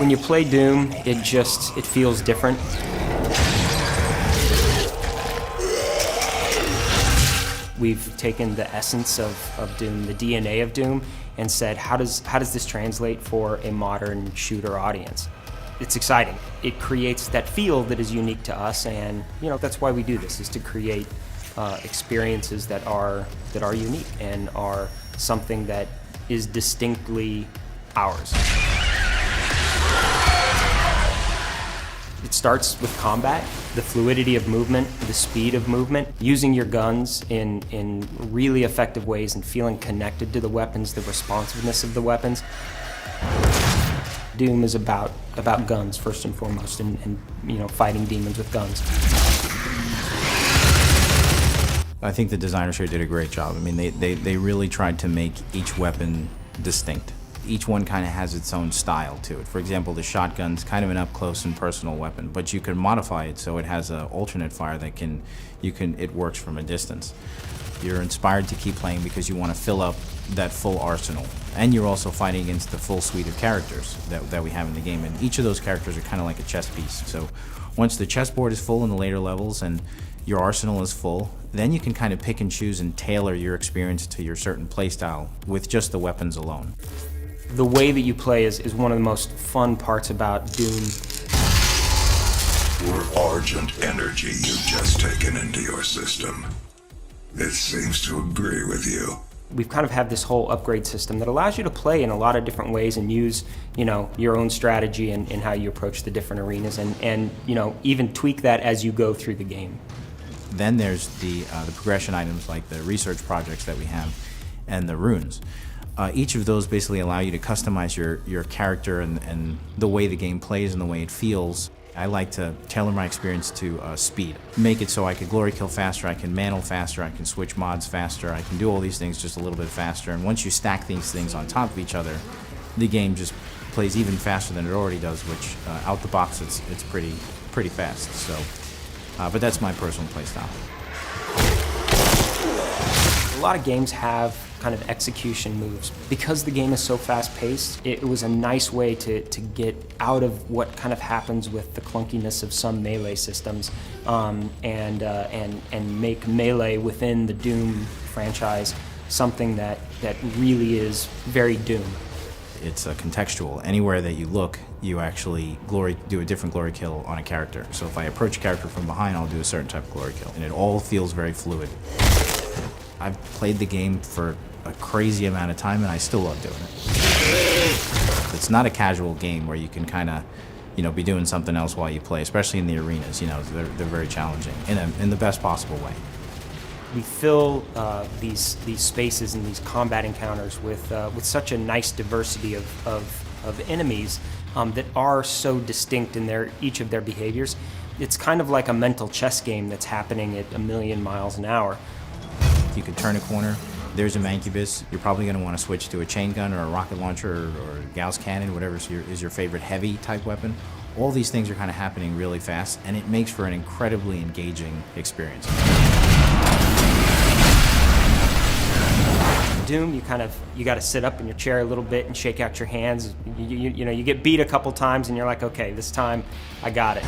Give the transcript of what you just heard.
When you play Doom, it feels different. We've taken the essence of Doom, the DNA of Doom, and said, how does this translate for a modern shooter audience? It's exciting. It creates that feel that is unique to us, and that's why we do this, is to create experiences that are unique and are something that is distinctly ours. It starts with combat, the fluidity of movement, the speed of movement, using your guns in really effective ways and feeling connected to the weapons, the responsiveness of the weapons. Doom is about guns first and foremost, and fighting demons with guns. I think the designers here did a great job. I mean, they really tried to make each weapon distinct. Each one kind of has its own style to it. For example, the shotgun's kind of an up-close and personal weapon, but you can modify it so it has an alternate fire that it works from a distance. You're inspired to keep playing because you want to fill up that full arsenal. And you're also fighting against the full suite of characters that we have in the game. And each of those characters are kind of like a chess piece. So once the chessboard is full in the later levels and your arsenal is full, then you can kind of pick and choose and tailor your experience to your certain playstyle with just the weapons alone. The way that you play is one of the most fun parts about Doom. Your argent energy you've just taken into your system. It seems to agree with you. We've kind of had this whole upgrade system that allows you to play in a lot of different ways and use, your own strategy and how you approach the different arenas, and even tweak that as you go through the game. Then there's the progression items like the research projects that we have and the runes. Each of those basically allow you to customize your character and the way the game plays and the way it feels. I like to tailor my experience to speed. Make it so I can glory kill faster, I can mantle faster, I can switch mods faster, I can do all these things just a little bit faster. And once you stack these things on top of each other, the game just plays even faster than it already does, which out the box it's pretty fast. So, but that's my personal play style. A lot of games have kind of execution moves. Because the game is so fast-paced, it was a nice way to get out of what kind of happens with the clunkiness of some melee systems, and make melee within the Doom franchise something that really is very Doom. It's contextual. Anywhere that you look, you actually do a different glory kill on a character. So if I approach a character from behind, I'll do a certain type of glory kill, and it all feels very fluid. I've played the game for a crazy amount of time, and I still love doing it. It's not a casual game where you can kind of, be doing something else while you play, especially in the arenas. They're very challenging in the best possible way. We fill these spaces and these combat encounters with such a nice diversity of enemies that are so distinct in each of their behaviors. It's kind of like a mental chess game that's happening at 1,000,000 miles an hour. You could turn a corner, there's a Mancubus. You're probably going to want to switch to a chain gun or a rocket launcher or a Gauss cannon, whatever is your favorite heavy type weapon. All these things are kind of happening really fast, and it makes for an incredibly engaging experience. Doom, you got to sit up in your chair a little bit and shake out your hands. You get beat a couple times, and you're like, okay, this time I got it.